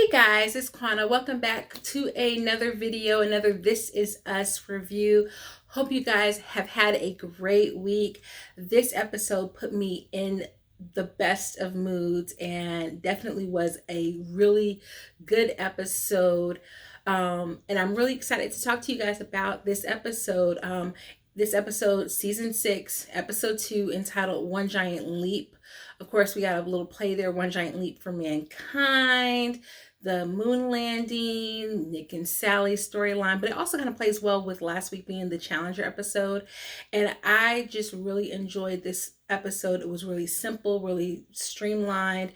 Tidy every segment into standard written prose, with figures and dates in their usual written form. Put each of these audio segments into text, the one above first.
Hey guys, it's Quana. Welcome back to another video, another This Is Us review. Hope you guys have had a great week. This episode put me in the best of moods and definitely was a really good episode. And I'm really excited to talk to you guys about this episode. This episode, season 6, episode 2, entitled One Giant Leap. Of course, we got a little play there, One Giant Leap for Mankind, the moon landing, Nick and Sally's storyline, but it also kind of plays well with last week being the Challenger episode. And I just really enjoyed this episode. It was really simple, really streamlined,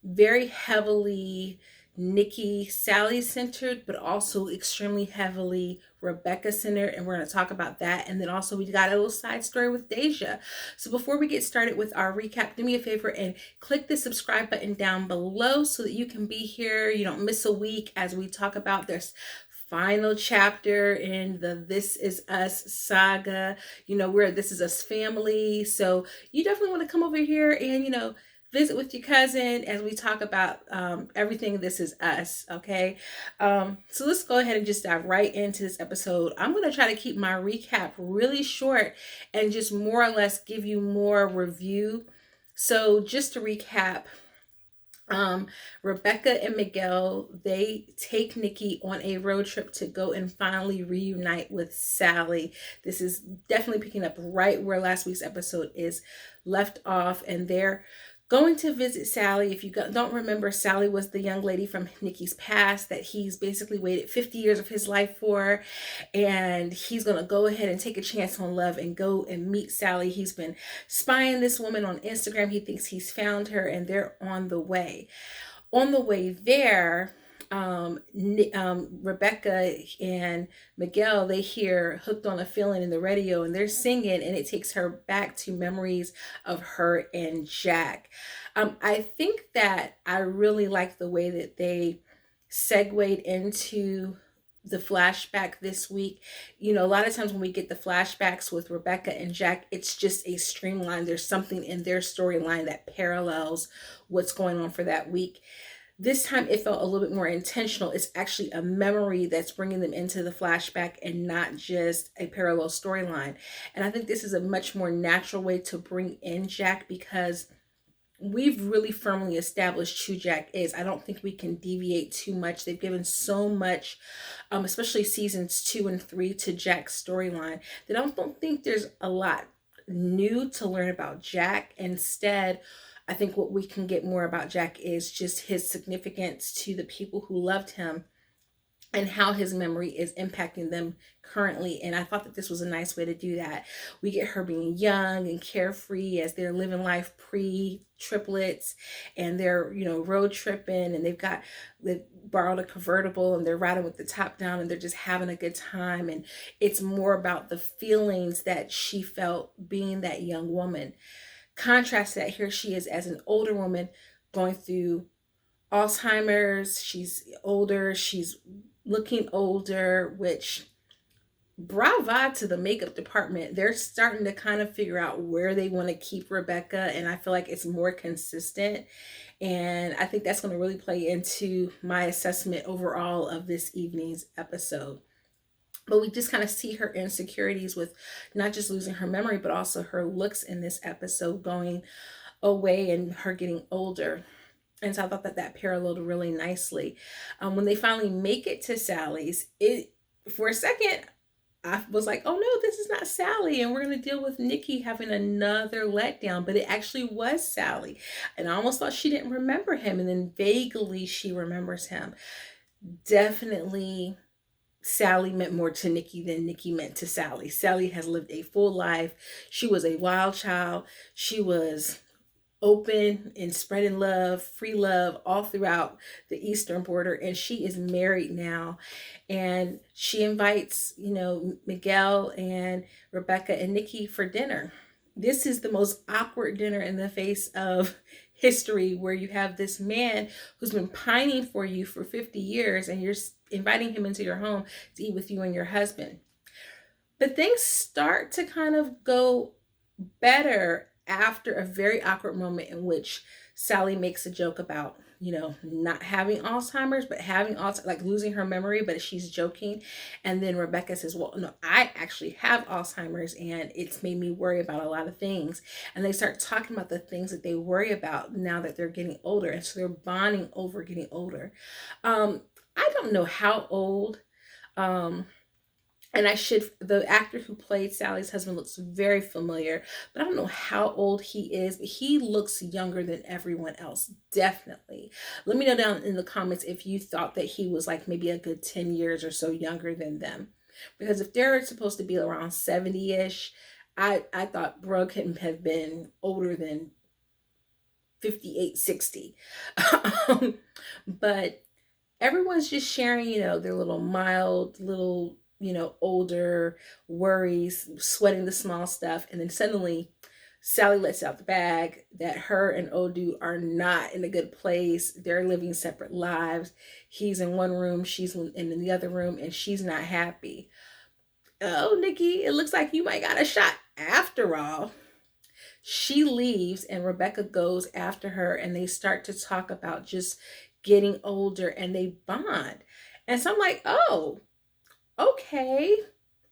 very heavily Nicky, Sally centered, but also extremely heavily Rebecca centered, and we're going to talk about that. And then also we got a little side story with Deja. So before we get started with our recap, do me a favor and click the subscribe button down below so that you can be here. You don't miss a week as we talk about this final chapter in the This Is Us saga. We're This Is Us family. So you definitely want to come over here and, visit with your cousin as we talk about everything This Is Us, okay? So let's go ahead and just dive right into this episode. I'm going to try to keep my recap really short and just more or less give you more review. So just to recap, Rebecca and Miguel, they take Nicky on a road trip to go and finally reunite with Sally. This is definitely picking up right where last week's episode is left off, and they're going to visit Sally. If you don't remember, Sally was the young lady from Nicky's past that he's basically waited 50 years of his life for, and he's going to go ahead and take a chance on love and go and meet Sally. He's been spying this woman on Instagram. He thinks he's found her, and they're on the way. On the way there, Rebecca and Miguel, they hear Hooked on a Feeling in the radio, and they're singing, and it takes her back to memories of her and Jack. I think that I really like the way that they segued into the flashback this week. A lot of times when we get the flashbacks with Rebecca and Jack, it's just a streamline. There's something in their storyline that parallels what's going on for that week. This time it felt a little bit more intentional. It's actually a memory that's bringing them into the flashback and not just a parallel storyline. And I think this is a much more natural way to bring in Jack because we've really firmly established who Jack is. I don't think we can deviate too much. They've given so much, especially seasons 2 and 3, to Jack's storyline that I don't think there's a lot new to learn about Jack. Instead, I think what we can get more about Jack is just his significance to the people who loved him and how his memory is impacting them currently. And I thought that this was a nice way to do that. We get her being young and carefree as they're living life pre-triplets, and they're, road tripping, and they borrowed a convertible and they're riding with the top down and they're just having a good time. And it's more about the feelings that she felt being that young woman. Contrast that, here she is as an older woman going through Alzheimer's. She's older, she's looking older, which bravo to the makeup department. They're starting to kind of figure out where they want to keep Rebecca, and I feel like it's more consistent. And I think that's going to really play into my assessment overall of this evening's episode. But we just kind of see her insecurities with not just losing her memory, but also her looks in this episode going away and her getting older. And so I thought that paralleled really nicely. When they finally make it to Sally's, for a second, I was like, oh no, this is not Sally, and we're going to deal with Nicky having another letdown. But it actually was Sally. And I almost thought she didn't remember him, and then vaguely she remembers him. Definitely Sally meant more to Nicky than Nicky meant to Sally. Sally has lived a full life. She was a wild child. She was open and spreading love, free love all throughout the eastern border, and she is married now. And she invites, Miguel and Rebecca and Nicky for dinner. This is the most awkward dinner in the face of history, where you have this man who's been pining for you for 50 years and you're inviting him into your home to eat with you and your husband. But things start to kind of go better after a very awkward moment in which Sally makes a joke about, not having Alzheimer's, but having like losing her memory, but she's joking. And then Rebecca says, well, no, I actually have Alzheimer's and it's made me worry about a lot of things. And they start talking about the things that they worry about now that they're getting older. And so they're bonding over getting older. I don't know how old, um, and the actor who played Sally's husband looks very familiar, but I don't know how old he is, but he looks younger than everyone else, definitely. Let me know down in the comments if you thought that he was like maybe a good 10 years or so younger than them. Because if they're supposed to be around 70-ish, I thought bro couldn't have been older than 58, 60. But everyone's just sharing, their little mild, little, older worries, sweating the small stuff. And then suddenly Sally lets out the bag that her and Odu are not in a good place. They're living separate lives. He's in one room, she's in the other room, and she's not happy. Oh, Nicky, it looks like you might got a shot after all. She leaves and Rebecca goes after her, and they start to talk about just getting older, and they bond. And so I'm like, oh, okay,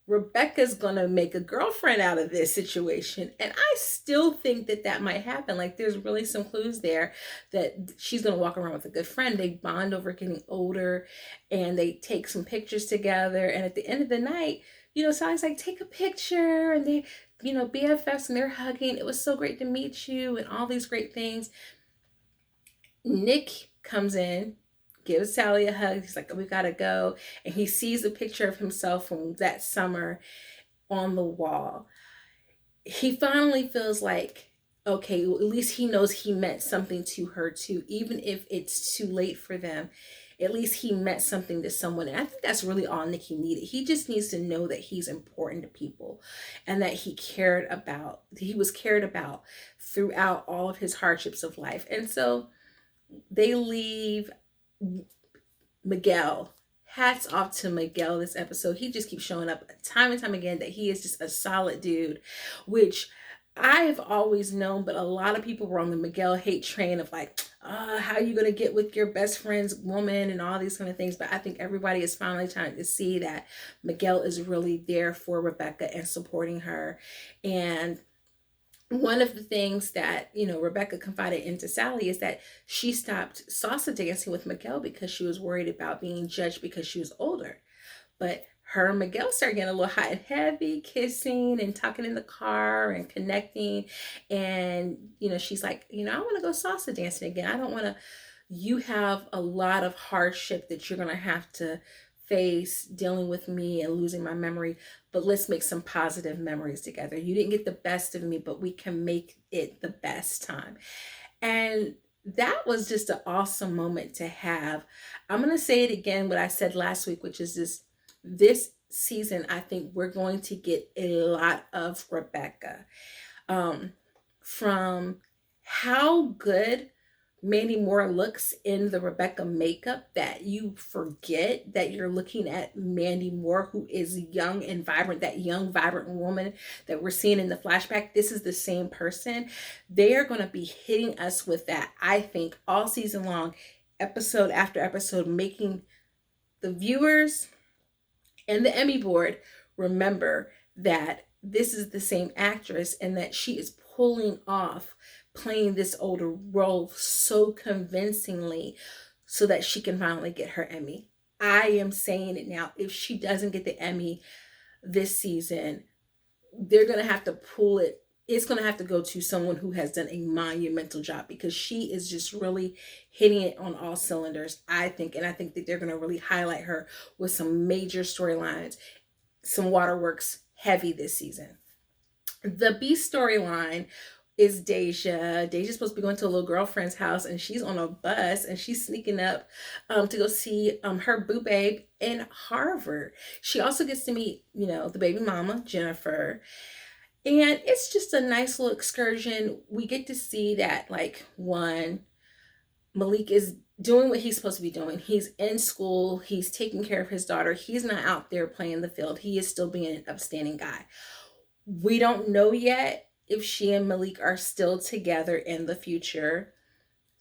Rebecca's gonna make a girlfriend out of this situation. And I still think that that might happen. Like there's really some clues there that she's gonna walk around with a good friend. They bond over getting older and they take some pictures together. And at the end of the night, Sally's like, take a picture, and they, BFFs, and they're hugging. It was so great to meet you and all these great things. Nick comes in, gives Sally a hug. He's like, oh, we gotta go. And he sees a picture of himself from that summer on the wall. He finally feels like, okay, well, at least he knows he meant something to her too, even if it's too late for them. At least he meant something to someone. And I think that's really all Nicky needed. He just needs to know that he's important to people and that he was cared about throughout all of his hardships of life. And so they leave. Miguel, hats off to Miguel this episode. He just keeps showing up time and time again that he is just a solid dude, which I have always known, but a lot of people were on the Miguel hate train of like, how are you going to get with your best friend's woman and all these kind of things. But I think everybody is finally trying to see that Miguel is really there for Rebecca and supporting her. And one of the things that, Rebecca confided into Sally is that she stopped salsa dancing with Miguel because she was worried about being judged because she was older. But her and Miguel started getting a little hot and heavy, kissing and talking in the car and connecting. And, she's like, I want to go salsa dancing again. I don't want to, you have a lot of hardship that you're going to have to face dealing with me and losing my memory, but let's make some positive memories together. You didn't get the best of me, but we can make it the best time. And that was just an awesome moment to have. I'm going to say it again, what I said last week, which is this season, I think we're going to get a lot of Rebecca. From how good Mandy Moore looks in the Rebecca makeup that you forget that you're looking at Mandy Moore, who is young and vibrant, that young, vibrant woman that we're seeing in the flashback. This is the same person. They are going to be hitting us with that, I think, all season long, episode after episode, making the viewers and the Emmy board remember that this is the same actress and that she is pulling off playing this older role so convincingly so that she can finally get her Emmy. I am saying it now. If she doesn't get the Emmy this season, they're going to have to pull it. It's going to have to go to someone who has done a monumental job because she is just really hitting it on all cylinders, I think. And I think that they're going to really highlight her with some major storylines, some waterworks heavy this season. The B storyline is Deja. Deja's supposed to be going to a little girlfriend's house and she's on a bus and she's sneaking up to go see her boo babe in Harvard. She also gets to meet, the baby mama, Jennifer. And it's just a nice little excursion. We get to see that, Malik is doing what he's supposed to be doing. He's in school. He's taking care of his daughter. He's not out there playing the field. He is still being an upstanding guy. We don't know yet if she and Malik are still together in the future.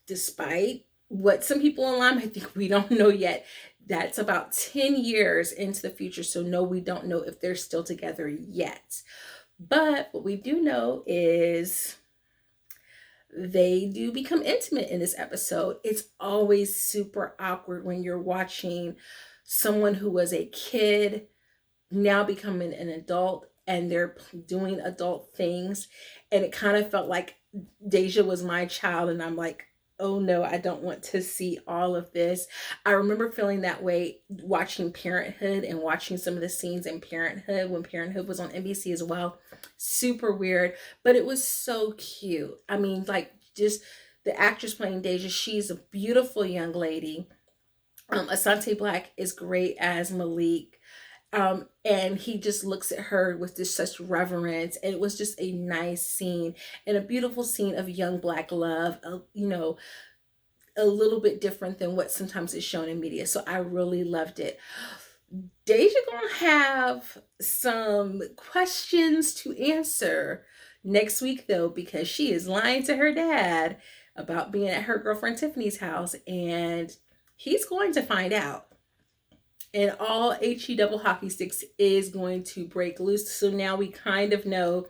despite what some people online might think we don't know yet, that's about 10 years into the future. So no, we don't know if they're still together yet. But what we do know is they do become intimate in this episode. It's always super awkward when you're watching someone who was a kid now becoming an adult and they're doing adult things. And it kind of felt like Deja was my child, and I'm like, oh no, I don't want to see all of this. I remember feeling that way watching Parenthood and watching some of the scenes in Parenthood when Parenthood was on NBC as well. Super weird, but it was so cute. I mean, like, just the actress playing Deja, she's a beautiful young lady. Asante Black is great as Malik. And he just looks at her with just such reverence, and it was just a nice scene and a beautiful scene of young Black love, you know, a little bit different than what sometimes is shown in media. So I really loved it. Deja gonna have some questions to answer next week though, because she is lying to her dad about being at her girlfriend Tiffany's house, and he's going to find out. And all HE double hockey sticks is going to break loose. So now we kind of know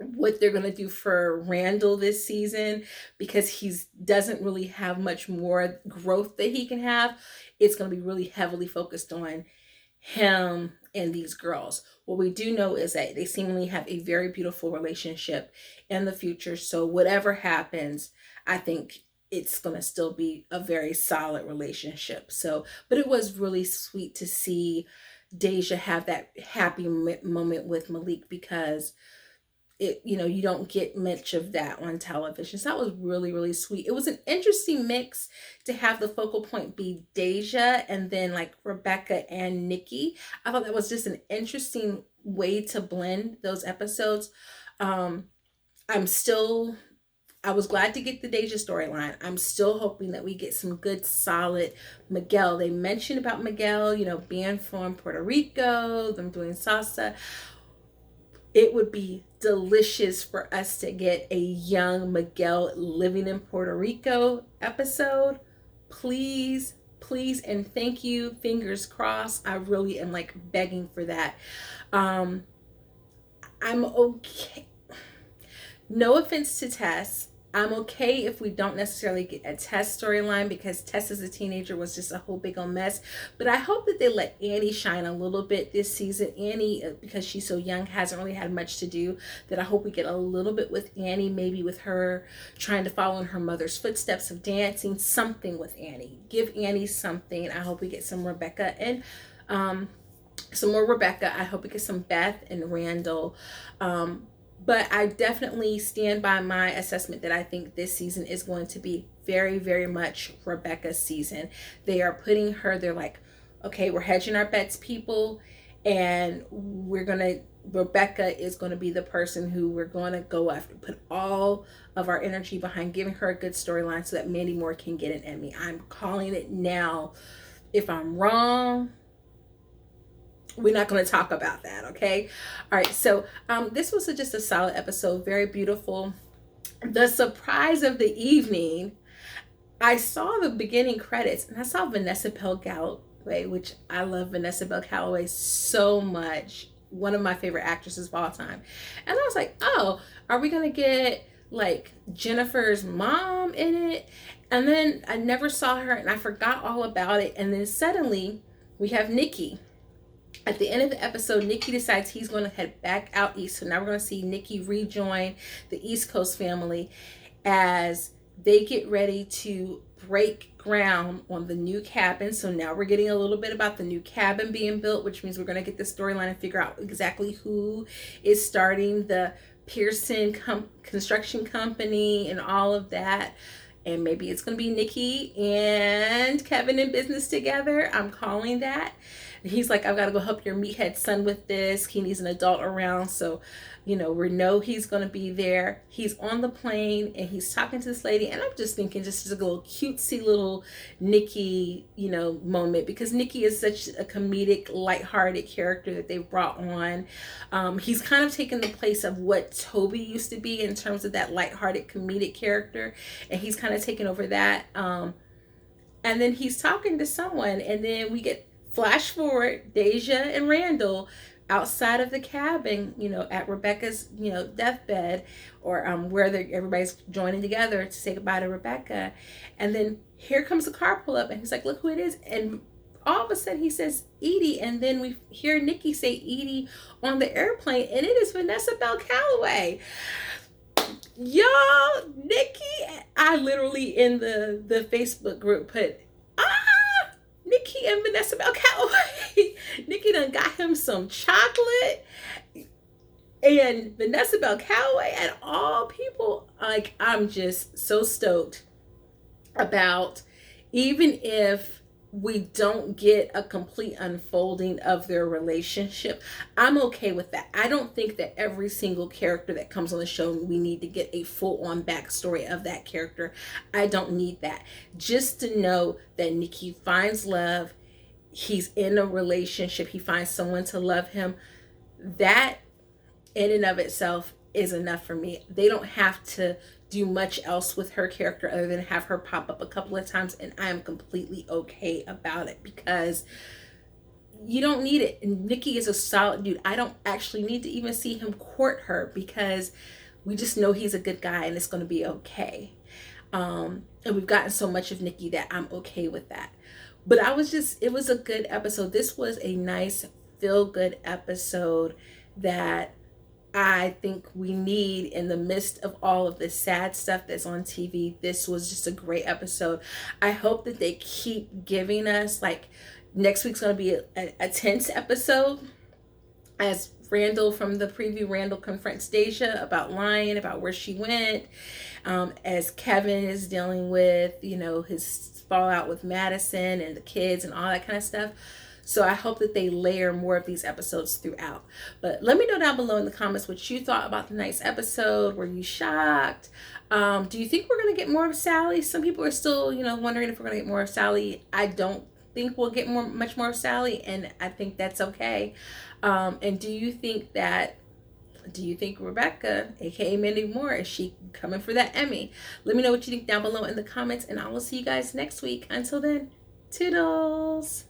what they're going to do for Randall this season, because he doesn't really have much more growth that he can have. It's going to be really heavily focused on him and these girls. What we do know is that they seemingly have a very beautiful relationship in the future. So whatever happens, I think it's going to still be a very solid relationship. So, but it was really sweet to see Deja have that happy moment with Malik, because it, you know, you don't get much of that on television. So that was really, really sweet. It was an interesting mix to have the focal point be Deja and then like Rebecca and Nicky. I thought that was just an interesting way to blend those episodes. I was glad to get the Deja storyline. I'm still hoping that we get some good, solid Miguel. They mentioned about Miguel, you know, being from Puerto Rico, them doing salsa. It would be delicious for us to get a young Miguel living in Puerto Rico episode. Please, please, and thank you. Fingers crossed. I really am like begging for that. I'm okay. No offense to Tess. I'm okay if we don't necessarily get a Tess storyline, because Tess as a teenager was just a whole big old mess. But I hope that they let Annie shine a little bit this season. Annie, because she's so young, hasn't really had much to do. That I hope we get a little bit with Annie, maybe with her trying to follow in her mother's footsteps of dancing, something with Annie. Give Annie something. I hope we get some Rebecca and some more Rebecca. I hope we get some Beth and Randall. But I definitely stand by my assessment that I think this season is going to be very, very much Rebecca's season. They are putting her, they're like, okay, we're hedging our bets, people, and Rebecca is going to be the person who we're going to go after, put all of our energy behind giving her a good storyline so that Mandy Moore can get an Emmy. I'm calling it now. If I'm wrong, we're not going to talk about that, okay? All right, so this was just a solid episode, very beautiful. The surprise of the evening, I saw the beginning credits, and I saw Vanessa Bell Calloway, which I love Vanessa Bell Calloway so much. One of my favorite actresses of all time. And I was like, oh, are we going to get like Jennifer's mom in it? And then I never saw her, and I forgot all about it. And then suddenly we have Nicky. At the end of the episode, Nicky decides he's going to head back out east. So now we're going to see Nicky rejoin the East Coast family as they get ready to break ground on the new cabin. So now we're getting a little bit about the new cabin being built, which means we're going to get the storyline and figure out exactly who is starting the Pearson construction company and all of that. And maybe it's going to be Nicky and Kevin in business together. I'm calling that. He's like, I've got to go help your meathead son with this. He needs an adult around. So, we know he's going to be there. He's on the plane and he's talking to this lady. And I'm just thinking, just a little cutesy little Nicky, moment, because Nicky is such a comedic, lighthearted character that they've brought on. He's kind of taken the place of what Toby used to be in terms of that lighthearted comedic character. And he's kind of taken over that. And then he's talking to someone, and then we get flash forward, Deja and Randall outside of the cabin, at Rebecca's, deathbed, or where everybody's joining together to say goodbye to Rebecca. And then here comes the car pull up, and he's like, look who it is. And all of a sudden he says Edie, and then we hear Nicky say Edie on the airplane, and it is Vanessa Bell Calloway. Y'all, Nicky, I literally in the Facebook group put, Nicky and Vanessa Bell Calloway. Nicky done got him some chocolate, and Vanessa Bell Calloway, and all people, like, I'm just so stoked about, even if we don't get a complete unfolding of their relationship, I'm okay with that. I don't think that every single character that comes on the show, we need to get a full-on backstory of that character. I don't need that. Just to know that Nicky finds love, he's in a relationship, he finds someone to love him, that in and of itself is enough for me. They don't have to do much else with her character other than have her pop up a couple of times, and I am completely okay about it, because you don't need it. And Nicky is a solid dude. I don't actually need to even see him court her, because we just know he's a good guy and it's going to be okay. And we've gotten so much of Nicky that I'm okay with that. But it was a good episode. This was a nice feel-good episode that I think we need in the midst of all of the sad stuff that's on TV. This was just a great episode. I hope that they keep giving us, like, next week's going to be a tense episode, as Randall, from the preview, Randall confronts Deja about lying, about where she went, as Kevin is dealing with, his fallout with Madison and the kids and all that kind of stuff. So I hope that they layer more of these episodes throughout. But let me know down below in the comments what you thought about the night's episode. Were you shocked? Do you think we're going to get more of Sally? Some people are still, wondering if we're going to get more of Sally. I don't think we'll get much more of Sally, and I think that's okay. And do you think Rebecca, aka Mandy Moore, is she coming for that Emmy? Let me know what you think down below in the comments, and I will see you guys next week. Until then, toodles.